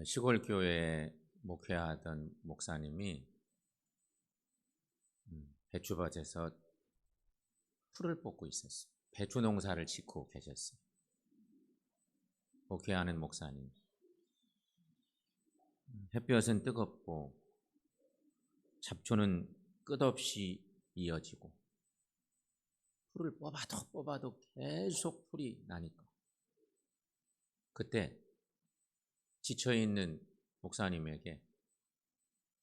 시골 교회에 목회하던 목사님이 배추밭에서 풀을 뽑고 있었어요. 배추 농사를 짓고 계셨어요. 목회하는 목사님. 햇볕은 뜨겁고 잡초는 끝없이 이어지고 풀을 뽑아도 계속 풀이 나니까 그때 지쳐있는 목사님에게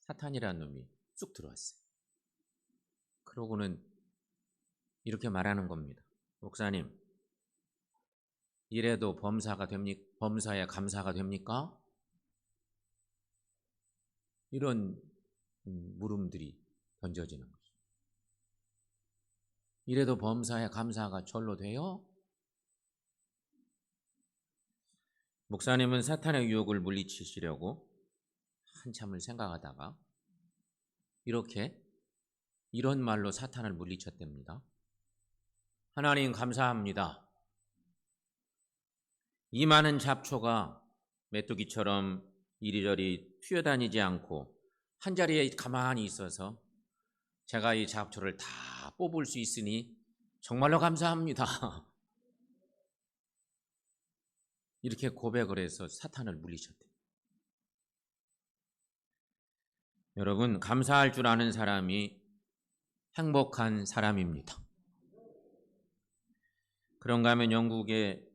사탄이라는 놈이 쑥 들어왔어요. 그러고는 이렇게 말하는 겁니다. 목사님, 이래도 범사에 감사가 됩니까? 이런 물음들이 던져지는 거죠. 이래도 범사에 감사가 절로 돼요? 목사님은 사탄의 유혹을 물리치시려고 한참을 생각하다가 이런 말로 사탄을 물리쳤답니다. 하나님 감사합니다. 이 많은 잡초가 메뚜기처럼 이리저리 튀어다니지 않고 한자리에 가만히 있어서 제가 이 잡초를 다 뽑을 수 있으니 정말로 감사합니다. 이렇게 고백을 해서 사탄을 물리쳤대요. 여러분, 감사할 줄 아는 사람이 행복한 사람입니다. 그런가 하면 영국의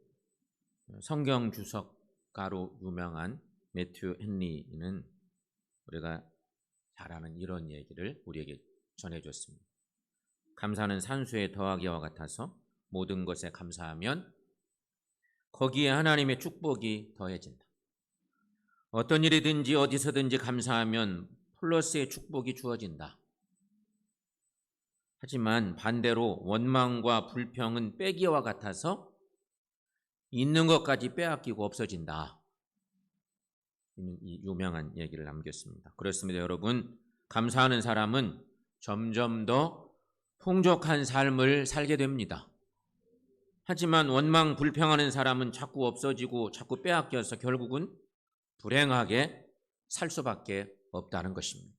성경 주석가로 유명한 매튜 헨리는 우리가 잘 아는 이런 얘기를 우리에게 전해줬습니다. 감사는 산수의 더하기와 같아서 모든 것에 감사하면 거기에 하나님의 축복이 더해진다. 어떤 일이든지 어디서든지 감사하면 플러스의 축복이 주어진다. 하지만 반대로 원망과 불평은 빼기와 같아서 있는 것까지 빼앗기고 없어진다. 이 유명한 얘기를 남겼습니다. 그렇습니다, 여러분. 감사하는 사람은 점점 더 풍족한 삶을 살게 됩니다. 하지만 원망, 불평하는 사람은 자꾸 없어지고 자꾸 빼앗겨서 결국은 불행하게 살 수밖에 없다는 것입니다.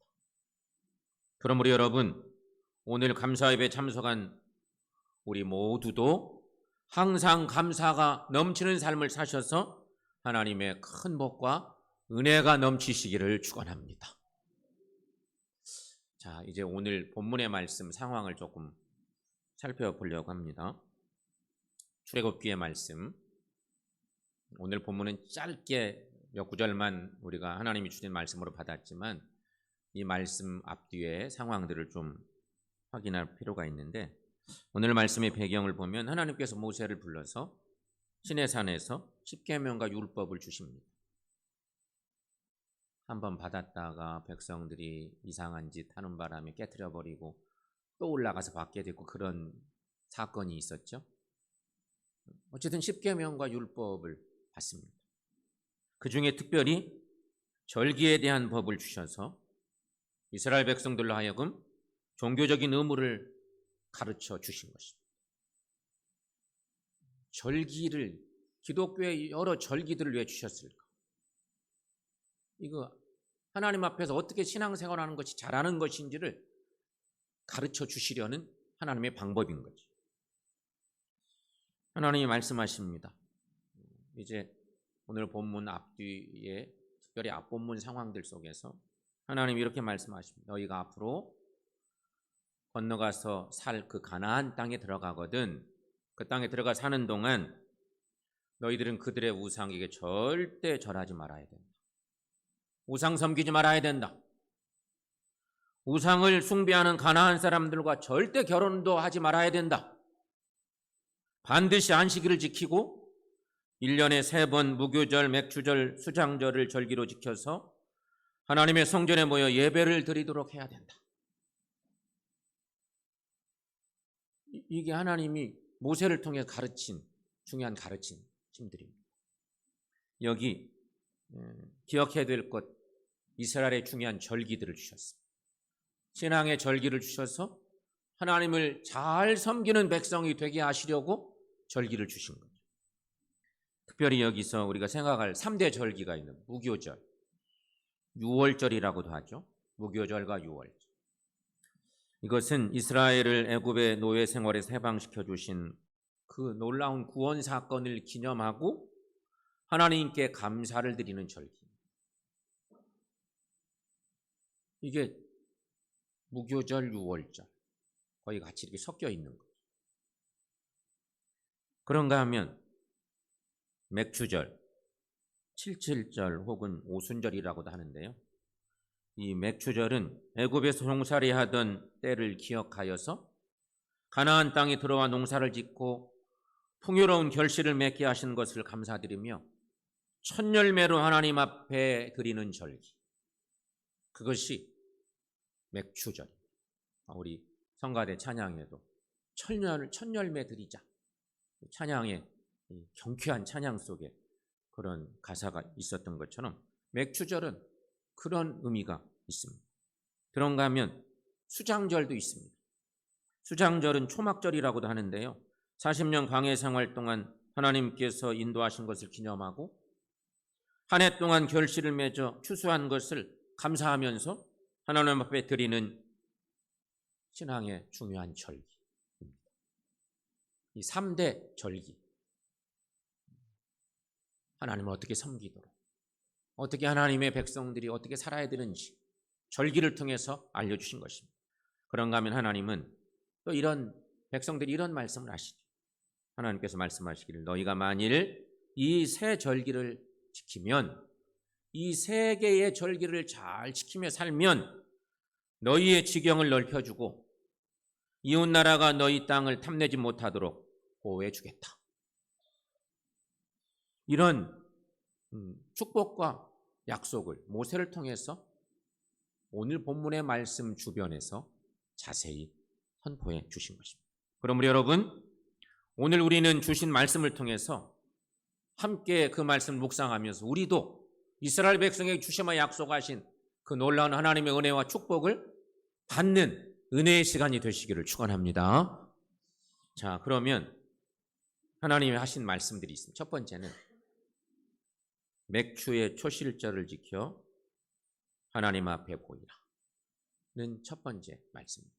그러므로 여러분, 오늘 감사 예배에 참석한 우리 모두도 항상 감사가 넘치는 삶을 사셔서 하나님의 큰 복과 은혜가 넘치시기를 축원합니다. 자, 이제 오늘 본문의 말씀 상황을 조금 살펴보려고 합니다. 출애굽기의 말씀. 오늘 본문은 짧게 몇 구절만 우리가 하나님이 주신 말씀으로 받았지만 이 말씀 앞뒤의 상황들을 좀 확인할 필요가 있는데, 오늘 말씀의 배경을 보면 하나님께서 모세를 불러서 시내산에서 십계명과 율법을 주십니다. 한번 받았다가 백성들이 이상한 짓 하는 바람에 깨트려 버리고 또 올라가서 받게 됐고 그런 사건이 있었죠. 어쨌든 십계명과 율법을 받습니다. 그 중에 특별히 절기에 대한 법을 주셔서 이스라엘 백성들로 하여금 종교적인 의무를 가르쳐 주신 것입니다. 절기를, 기독교의 여러 절기들을 왜 주셨을까? 이거 하나님 앞에서 어떻게 신앙생활하는 것이 잘하는 것인지를 가르쳐 주시려는 하나님의 방법인 거죠. 하나님이 말씀하십니다. 이제 오늘 본문 앞뒤에 특별히 앞본문 상황들 속에서 하나님이 이렇게 말씀하십니다. 너희가 앞으로 건너가서 살 그 가나안 땅에 들어가거든 그 땅에 들어가 사는 동안 너희들은 그들의 우상에게 절대 절하지 말아야 된다. 우상 섬기지 말아야 된다. 우상을 숭배하는 가나안 사람들과 절대 결혼도 하지 말아야 된다. 반드시 안식일을 지키고 1년에 3번 무교절, 맥주절, 수장절을 절기로 지켜서 하나님의 성전에 모여 예배를 드리도록 해야 된다. 이게 하나님이 모세를 통해 가르친 중요한 가르침들입니다. 여기 기억해야 될 것, 이스라엘의 중요한 절기들을 주셨습니다. 신앙의 절기를 주셔서 하나님을 잘 섬기는 백성이 되게 하시려고 절기를 주신 거죠. 특별히 여기서 우리가 생각할 3대 절기가 있는 무교절. 유월절이라고도 하죠. 무교절과 유월절. 이것은 이스라엘을 애굽의 노예 생활에서 해방시켜 주신 그 놀라운 구원 사건을 기념하고 하나님께 감사를 드리는 절기. 이게 무교절, 유월절 거의 같이 이렇게 섞여 있는 거예요. 그런가 하면 맥추절, 칠칠절 혹은 오순절이라고도 하는데요. 이 맥추절은 애굽에서 농사를 하던 때를 기억하여서 가나안 땅에 들어와 농사를 짓고 풍요로운 결실을 맺게 하신 것을 감사드리며 첫 열매로 하나님 앞에 드리는 절기. 그것이 맥추절. 우리 성가대 찬양에도 첫 열매 드리자. 찬양의 경쾌한 찬양 속에 그런 가사가 있었던 것처럼 맥추절은 그런 의미가 있습니다. 그런가 하면 수장절도 있습니다. 수장절은 초막절이라고도 하는데요. 40년 광야 생활 동안 하나님께서 인도하신 것을 기념하고 한 해 동안 결실을 맺어 추수한 것을 감사하면서 하나님 앞에 드리는 신앙의 중요한 절기입니다. 이 3대 절기. 하나님을 어떻게 섬기도록, 어떻게 하나님의 백성들이 어떻게 살아야 되는지 절기를 통해서 알려주신 것입니다. 그런가 하면 하나님은 또 이런 백성들이 이런 말씀을 하시죠. 하나님께서 말씀하시기를 너희가 만일 이 세 절기를 지키면, 이 세 개의 절기를 잘 지키며 살면 너희의 지경을 넓혀주고 이웃나라가 너희 땅을 탐내지 못하도록 보호해 주겠다. 이런 축복과 약속을 모세를 통해서 오늘 본문의 말씀 주변에서 자세히 선포해 주신 것입니다. 그러므로 여러분, 오늘 우리는 주신 말씀을 통해서 함께 그 말씀을 묵상하면서 우리도 이스라엘 백성에게 주시며 약속하신 그 놀라운 하나님의 은혜와 축복을 받는 은혜의 시간이 되시기를 축원합니다. 자, 그러면 하나님이 하신 말씀들이 있습니다. 첫 번째는 맥추의 초실절을 지켜 하나님 앞에 보이라는 첫 번째 말씀입니다.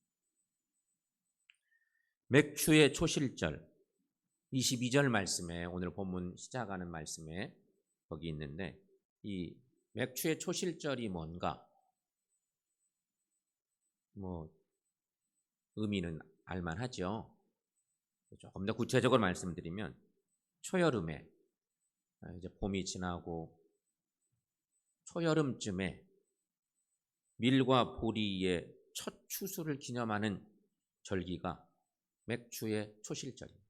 맥추의 초실절 22절 말씀에 오늘 본문 시작하는 말씀에 거기 있는데 이 맥추의 초실절이 뭔가 의미는 알만하죠. 조금 더 구체적으로 말씀드리면 초여름에 이제 봄이 지나고 초여름쯤에 밀과 보리의 첫 추수를 기념하는 절기가 맥추의 초실절입니다.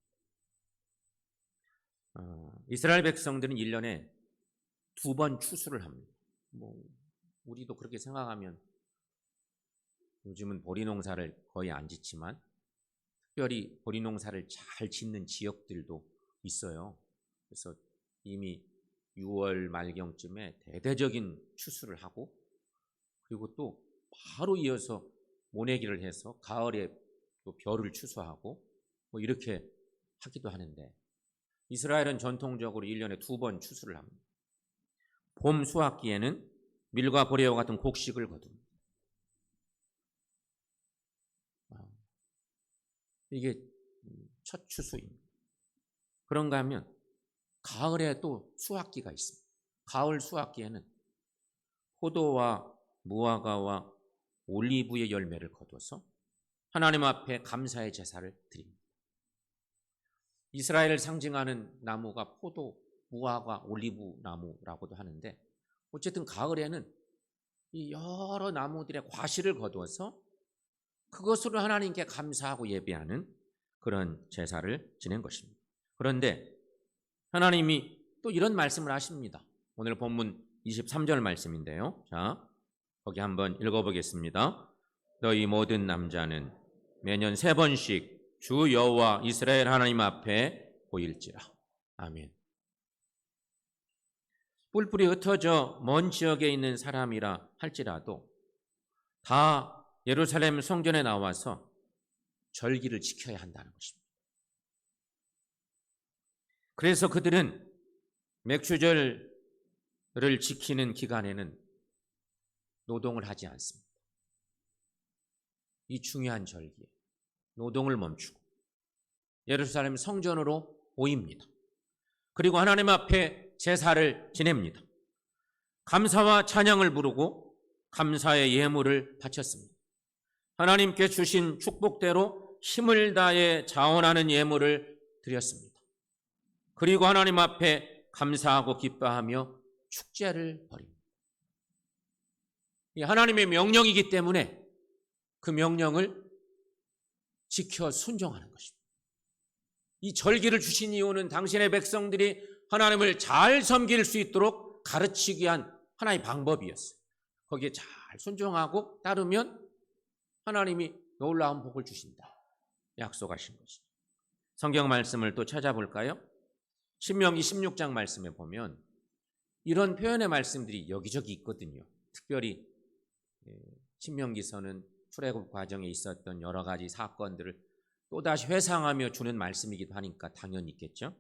이스라엘 백성들은 1년에 2번 추수를 합니다. 우리도 그렇게 생각하면 요즘은 보리 농사를 거의 안 짓지만 특별히 보리 농사를 잘 짓는 지역들도 있어요. 그래서 이미 6월 말경쯤에 대대적인 추수를 하고 그리고 또 바로 이어서 모내기를 해서 가을에 또 벼를 추수하고 이렇게 하기도 하는데 이스라엘은 전통적으로 1년에 2번 추수를 합니다. 봄 수확기에는 밀과 보리와 같은 곡식을 거둡니다. 이게 첫 추수입니다. 그런가 하면 가을에 또 수확기가 있습니다. 가을 수확기에는 포도와 무화과와 올리브의 열매를 거둬서 하나님 앞에 감사의 제사를 드립니다. 이스라엘을 상징하는 나무가 포도, 무화과, 올리브 나무라고도 하는데 어쨌든 가을에는 이 여러 나무들의 과실을 거두어서 그것으로 하나님께 감사하고 예배하는 그런 제사를 지낸 것입니다. 그런데 하나님이 또 이런 말씀을 하십니다. 오늘 본문 23절 말씀인데요. 자, 거기 한번 읽어보겠습니다. 너희 모든 남자는 매년 3번씩 주 여호와 이스라엘 하나님 앞에 보일지라. 아멘. 뿔뿔이 흩어져 먼 지역에 있는 사람이라 할지라도 다 예루살렘 성전에 나와서 절기를 지켜야 한다는 것입니다. 그래서 그들은 맥추절을 지키는 기간에는 노동을 하지 않습니다. 이 중요한 절기에 노동을 멈추고 예루살렘 성전으로 모입니다. 그리고 하나님 앞에 제사를 지냅니다. 감사와 찬양을 부르고 감사의 예물을 바쳤습니다. 하나님께 주신 축복대로 힘을 다해 자원하는 예물을 드렸습니다. 그리고 하나님 앞에 감사하고 기뻐하며 축제를 벌입니다. 이 하나님의 명령이기 때문에 그 명령을 지켜 순종하는 것입니다. 이 절기를 주신 이유는 당신의 백성들이 하나님을 잘 섬길 수 있도록 가르치기 위한 하나의 방법이었어요. 거기에 잘 순종하고 따르면 하나님이 놀라운 복을 주신다 약속하신 것이죠. 성경 말씀을 또 찾아볼까요? 신명기 16장 말씀에 보면 이런 표현의 말씀들이 여기저기 있거든요. 특별히 신명기서는 출애굽 과정에 있었던 여러 가지 사건들을 또다시 회상하며 주는 말씀이기도 하니까 당연히 있겠죠.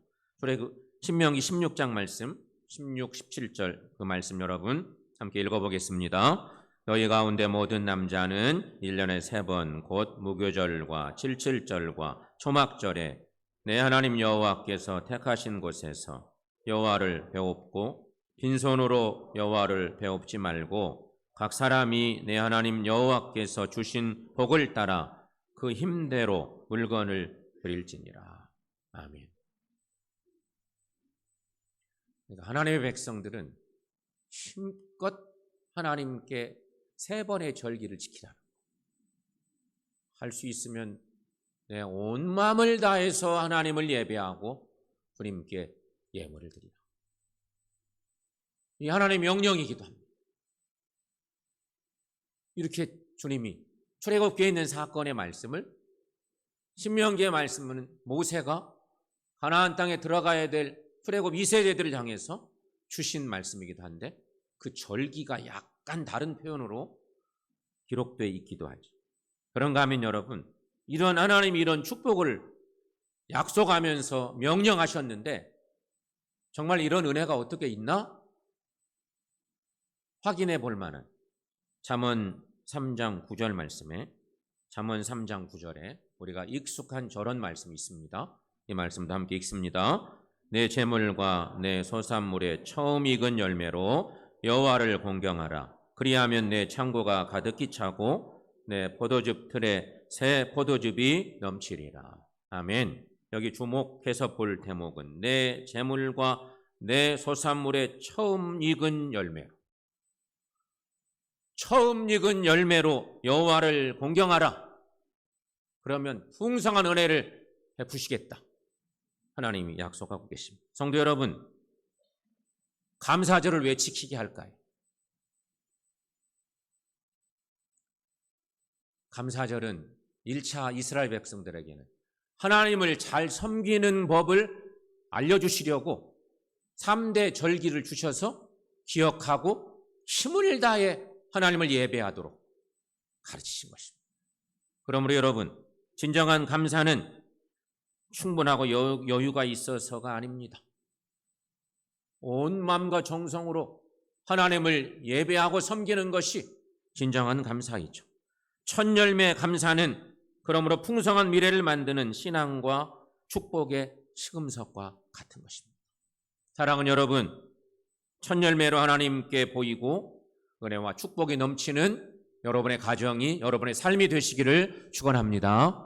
신명기 16장 말씀 16, 17절 그 말씀 여러분 함께 읽어보겠습니다. 너희 가운데 모든 남자는 1년에 3번 곧 무교절과 칠칠절과 초막절에 내 하나님 여호와께서 택하신 곳에서 여호와를 배웁고 빈손으로 여호와를 배웁지 말고 각 사람이 내 하나님 여호와께서 주신 복을 따라 그 힘대로 물건을 드릴지니라. 아멘. 그러니까 하나님의 백성들은 힘껏 하나님께 3번의 절기를 지키라. 할 수 있으면 내 온 마음을 다해서 하나님을 예배하고 주님께 예물을 드리라. 이 하나님의 명령이기도 합니다. 이렇게 주님이 출애굽기에 있는 사건의 말씀을 신명기의 말씀은 모세가 가나안 땅에 들어가야 될 출애굽 2세대들을 향해서 주신 말씀이기도 한데 그 절기가 약간 다른 표현으로 기록되어 있기도 하죠. 그런가 하면 여러분, 이런 하나님이 이런 축복을 약속하면서 명령하셨는데 정말 이런 은혜가 어떻게 있나? 확인해 볼 만한 잠언 3장 9절 말씀에 잠언 3장 9절에 우리가 익숙한 저런 말씀이 있습니다. 이 말씀도 함께 읽습니다. 내 재물과 내 소산물의 처음 익은 열매로 여호와를 공경하라. 그리하면 내 창고가 가득히 차고 내 포도즙 틀에 새 포도즙이 넘치리라. 아멘. 여기 주목해서 볼 대목은 내 재물과 내 소산물의 처음 익은 열매로, 처음 익은 열매로 여호와를 공경하라. 그러면 풍성한 은혜를 베푸시겠다. 하나님이 약속하고 계십니다. 성도 여러분, 감사절을 왜 지키게 할까요? 감사절은 1차 이스라엘 백성들에게는 하나님을 잘 섬기는 법을 알려주시려고 3대 절기를 주셔서 기억하고 힘을 다해 하나님을 예배하도록 가르치신 것입니다. 그러므로 여러분, 진정한 감사는 충분하고 여유가 있어서가 아닙니다. 온 마음과 정성으로 하나님을 예배하고 섬기는 것이 진정한 감사이죠. 첫 열매 감사는 그러므로 풍성한 미래를 만드는 신앙과 축복의 시금석과 같은 것입니다. 사랑하는 여러분, 첫 열매로 하나님께 보이고 은혜와 축복이 넘치는 여러분의 가정이, 여러분의 삶이 되시기를 축원합니다.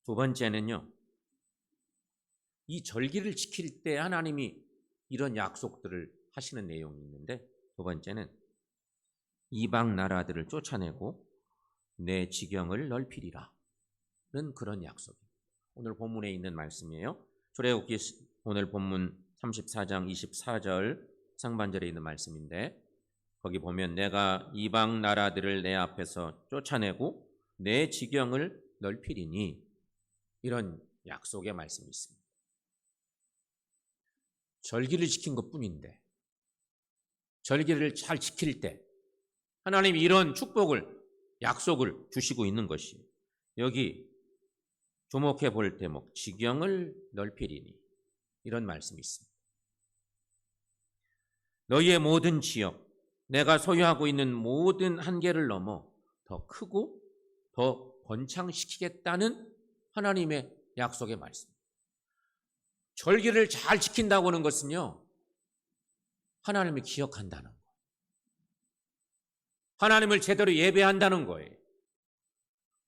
두 번째는요, 이 절기를 지킬 때 하나님이 이런 약속들을 하시는 내용이 있는데, 두 번째는 이방 나라들을 쫓아내고 내 지경을 넓히리라는 그런 약속입니다. 오늘 본문에 있는 말씀이에요. 출애굽기 오늘 본문 34장 24절 상반절에 있는 말씀인데, 거기 보면 내가 이방 나라들을 내 앞에서 쫓아내고 내 지경을 넓히리니, 이런 약속의 말씀이 있습니다. 절기를 지킨 것뿐인데, 절기를 잘 지킬 때 하나님이 이런 축복을, 약속을 주시고 있는 것이, 여기 주목해 볼 대목, 지경을 넓히리니, 이런 말씀이 있습니다. 너희의 모든 지역, 내가 소유하고 있는 모든 한계를 넘어 더 크고 더 번창시키겠다는 하나님의 약속의 말씀. 절기를 잘 지킨다고 하는 것은요, 하나님을 기억한다는 거예요. 하나님을 제대로 예배한다는 거예요.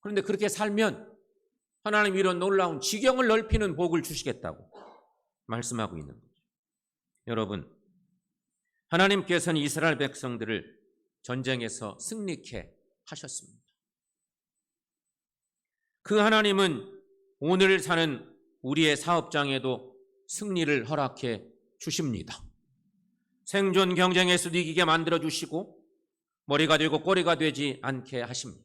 그런데 그렇게 살면 하나님 이런 놀라운 지경을 넓히는 복을 주시겠다고 말씀하고 있는 거죠. 여러분, 하나님께서는 이스라엘 백성들을 전쟁에서 승리케 하셨습니다. 그 하나님은 오늘 사는 우리의 사업장에도 승리를 허락해 주십니다. 생존 경쟁에서도 이기게 만들어 주시고 머리가 되고 꼬리가 되지 않게 하십니다.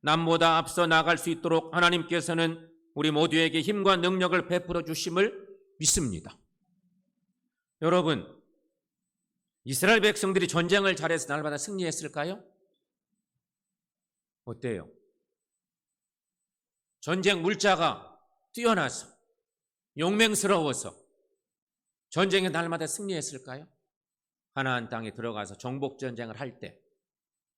남보다 앞서 나갈 수 있도록 하나님께서는 우리 모두에게 힘과 능력을 베풀어 주심을 믿습니다. 여러분, 이스라엘 백성들이 전쟁을 잘해서 날마다 승리했을까요? 어때요? 전쟁 물자가 뛰어나서 용맹스러워서 전쟁에 날마다 승리했을까요? 가나안 땅에 들어가서 정복 전쟁을 할 때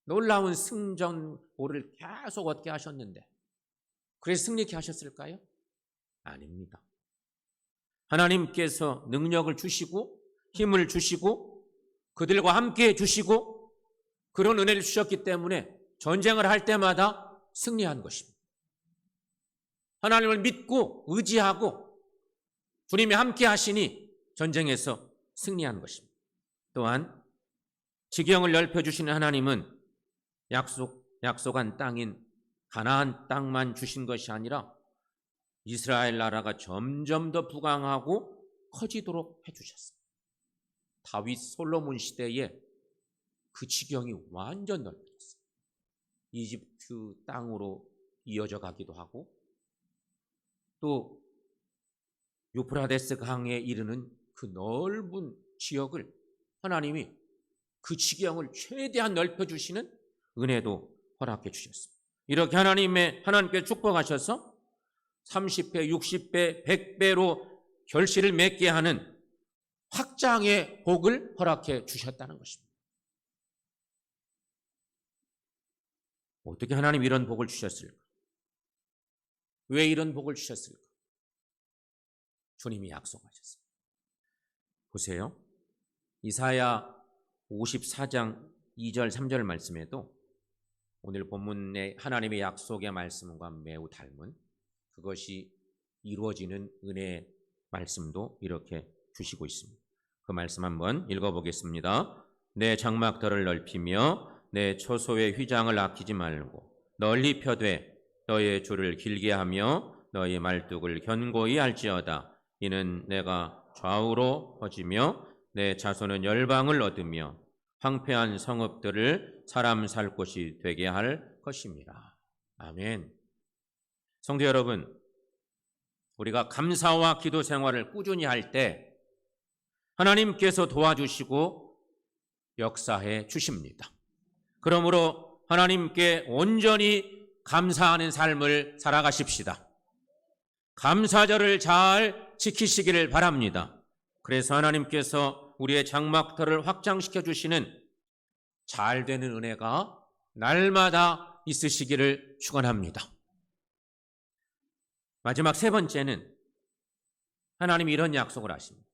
놀라운 승전보를 계속 얻게 하셨는데 그래서 승리케 하셨을까요? 아닙니다. 하나님께서 능력을 주시고 힘을 주시고 그들과 함께 주시고 그런 은혜를 주셨기 때문에 전쟁을 할 때마다 승리한 것입니다. 하나님을 믿고 의지하고 주님이 함께 하시니 전쟁에서 승리한 것입니다. 또한 지경을 넓혀주시는 하나님은 약속한 땅인 가나안 땅만 주신 것이 아니라 이스라엘 나라가 점점 더 부강하고 커지도록 해주셨습니다. 다윗 솔로몬 시대에 그 지경이 완전 넓어졌어요. 이집트 땅으로 이어져 가기도 하고 또 유프라데스 강에 이르는 그 넓은 지역을 하나님이 그 지경을 최대한 넓혀주시는 은혜도 허락해 주셨습니다. 이렇게 하나님께 축복하셔서 30배, 60배, 100배로 결실을 맺게 하는 확장의 복을 허락해 주셨다는 것입니다. 어떻게 하나님 이런 복을 주셨을까? 왜 이런 복을 주셨을까? 주님이 약속하셨습니다. 보세요. 이사야 54장 2절 3절 말씀에도 오늘 본문의 하나님의 약속의 말씀과 매우 닮은 그것이 이루어지는 은혜의 말씀도 이렇게 주시고 있습니다. 그 말씀 한번 읽어보겠습니다. 내 장막들을 넓히며 내 초소의 휘장을 아끼지 말고 널리 펴되 너의 줄을 길게 하며 너의 말뚝을 견고히 할지어다. 이는 내가 좌우로 퍼지며 내 자손은 열방을 얻으며 황폐한 성읍들을 사람 살 곳이 되게 할 것입니다. 아멘. 성도 여러분, 우리가 감사와 기도 생활을 꾸준히 할 때 하나님께서 도와주시고 역사해 주십니다. 그러므로 하나님께 온전히 감사하는 삶을 살아가십시다. 감사절을 잘 지키시기를 바랍니다. 그래서 하나님께서 우리의 장막터를 확장시켜 주시는 잘 되는 은혜가 날마다 있으시기를 축원합니다. 마지막 세 번째는 하나님이 이런 약속을 하십니다.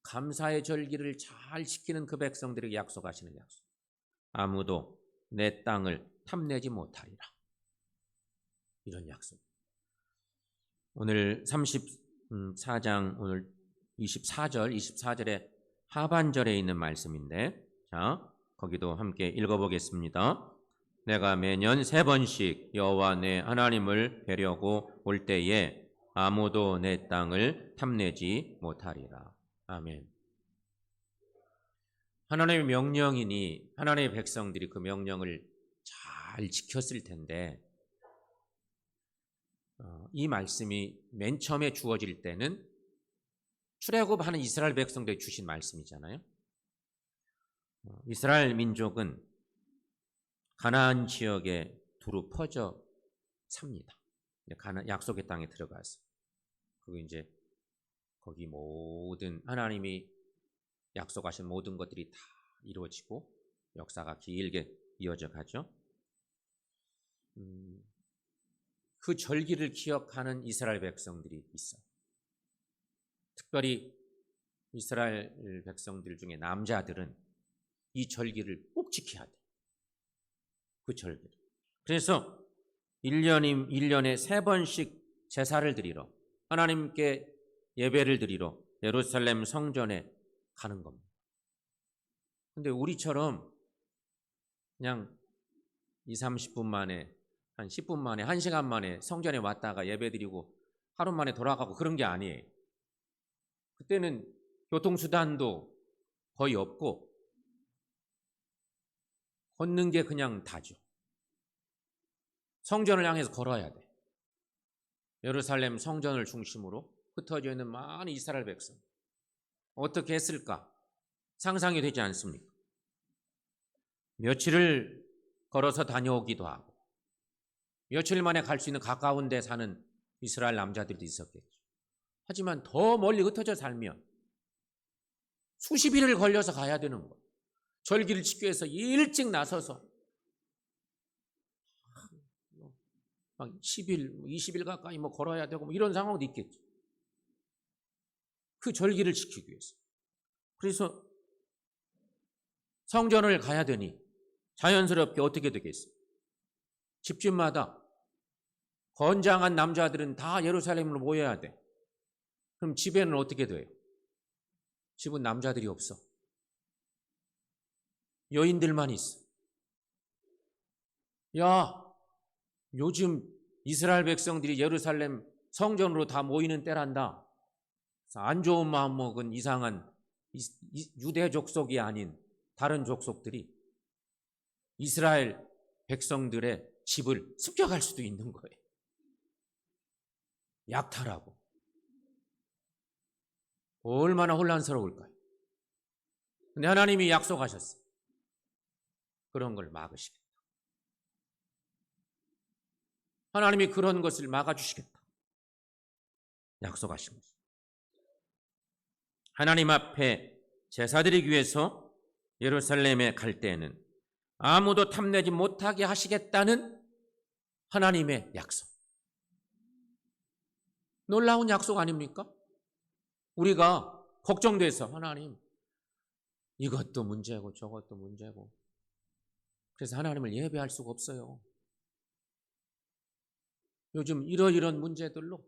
감사의 절기를 잘 지키는 그 백성들에게 약속하시는 약속. 아무도 내 땅을 탐내지 못하리라. 이런 약속. 오늘 34장 오늘 24절의 하반절에 있는 말씀인데, 자, 거기도 함께 읽어보겠습니다. 내가 매년 3번씩 여호와 내 하나님을 뵈려고 올 때에 아무도 내 땅을 탐내지 못하리라. 아멘. 하나님의 명령이니 하나님의 백성들이 그 명령을 잘 지켰을 텐데 이 말씀이 맨 처음에 주어질 때는 출애굽하는 이스라엘 백성들이 주신 말씀이잖아요. 이스라엘 민족은 가나안 지역에 두루 퍼져 삽니다. 약속의 땅에 들어가서 그리고 이제 거기 모든 하나님이 약속하신 모든 것들이 다 이루어지고 역사가 길게 이어져 가죠. 그 절기를 기억하는 이스라엘 백성들이 있어요. 특별히 이스라엘 백성들 중에 남자들은 이 절기를 꼭 지켜야 돼. 그 절기를. 그래서 1년에 3번씩 제사를 드리러, 하나님께 예배를 드리러 예루살렘 성전에 가는 겁니다. 근데 우리처럼 그냥 20-30분 만에, 한 10분 만에, 1시간 만에 성전에 왔다가 예배 드리고 하루 만에 돌아가고 그런 게 아니에요. 그때는 교통수단도 거의 없고 걷는 게 그냥 다죠. 성전을 향해서 걸어야 돼. 예루살렘 성전을 중심으로 흩어져 있는 많은 이스라엘 백성. 어떻게 했을까? 상상이 되지 않습니까? 며칠을 걸어서 다녀오기도 하고 며칠 만에 갈 수 있는 가까운 데 사는 이스라엘 남자들도 있었겠죠. 하지만 더 멀리 흩어져 살면 수십 일을 걸려서 가야 되는 거예요. 절기를 지키기 위해서 일찍 나서서 막 10일, 20일 가까이 걸어야 되고 이런 상황도 있겠죠. 그 절기를 지키기 위해서. 그래서 성전을 가야 되니 자연스럽게 어떻게 되겠어요? 집집마다 건장한 남자들은 다 예루살렘으로 모여야 돼. 그럼 집에는 어떻게 돼요? 집은 남자들이 없어. 여인들만 있어. 야, 요즘 이스라엘 백성들이 예루살렘 성전으로 다 모이는 때란다. 안 좋은 마음 먹은 이상한 유대 족속이 아닌 다른 족속들이 이스라엘 백성들의 집을 습격할 수도 있는 거예요. 약탈하고. 얼마나 혼란스러울까요? 근데 하나님이 약속하셨어요. 그런 걸 막으시겠다. 하나님이 그런 것을 막아주시겠다. 약속하신 것입니다. 하나님 앞에 제사드리기 위해서 예루살렘에 갈 때에는 아무도 탐내지 못하게 하시겠다는 하나님의 약속. 놀라운 약속 아닙니까? 우리가 걱정돼서 하나님 이것도 문제고 저것도 문제고 그래서 하나님을 예배할 수가 없어요. 요즘 이런 문제들로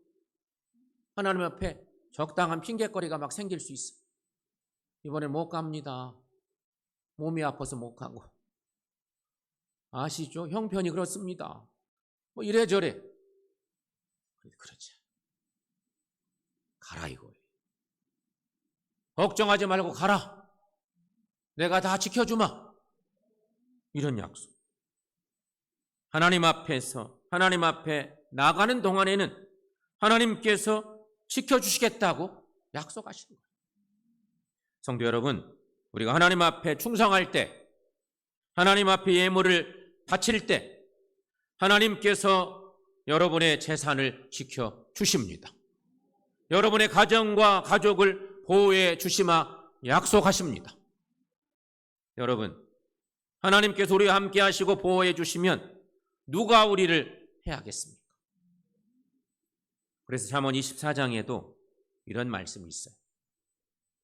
하나님 앞에 적당한 핑계거리가 막 생길 수 있어. 이번에 못 갑니다. 몸이 아파서 못 가고. 아시죠? 형편이 그렇습니다. 이래저래. 그렇지. 가라 이거예요. 걱정하지 말고 가라. 내가 다 지켜주마. 이런 약속. 하나님 앞에 나가는 동안에는 하나님께서 지켜주시겠다고 약속하시는 거예요. 성도 여러분, 우리가 하나님 앞에 충성할 때, 하나님 앞에 예물을 바칠 때 하나님께서 여러분의 재산을 지켜주십니다. 여러분의 가정과 가족을 보호해 주시마 약속하십니다. 여러분, 하나님께서 우리와 함께 하시고 보호해 주시면 누가 우리를 해하겠습니까? 그래서 잠언 24장에도 이런 말씀이 있어요.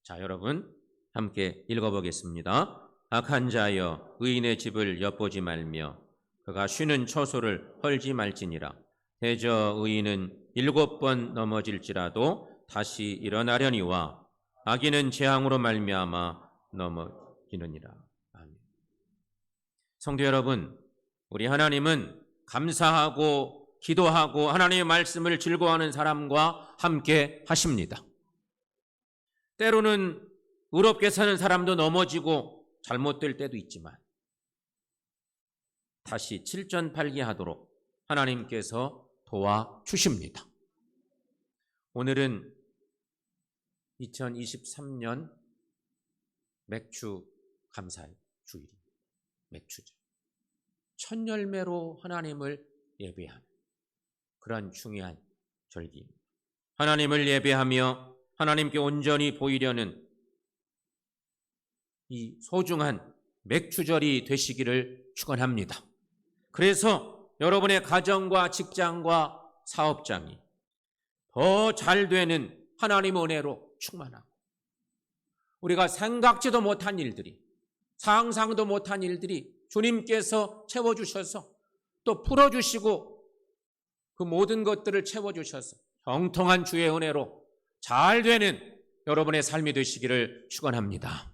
자, 여러분 함께 읽어보겠습니다. 악한 자여 의인의 집을 엿보지 말며 그가 쉬는 처소를 헐지 말지니라. 대저 의인은 7번 넘어질지라도 다시 일어나려니와 악인은 재앙으로 말미암아 넘어지느니라. 아멘. 성도 여러분, 우리 하나님은 감사하고 기도하고 하나님의 말씀을 즐거워하는 사람과 함께 하십니다. 때로는 의롭게 사는 사람도 넘어지고 잘못될 때도 있지만 다시 칠전팔기하도록 하나님께서 도와주십니다. 오늘은 2023년 맥주 감사 주일입니다. 맥주죠. 첫 열매로 하나님을 예배하는 그런 중요한 절기입니다. 하나님을 예배하며 하나님께 온전히 보이려는 이 소중한 맥주절이 되시기를 축원합니다. 그래서 여러분의 가정과 직장과 사업장이 더 잘 되는 하나님 은혜로 충만하고 우리가 생각지도 못한 일들이 상상도 못한 일들이 주님께서 채워주셔서 또 풀어주시고 그 모든 것들을 채워주셔서 형통한 주의 은혜로 잘 되는 여러분의 삶이 되시기를 축원합니다.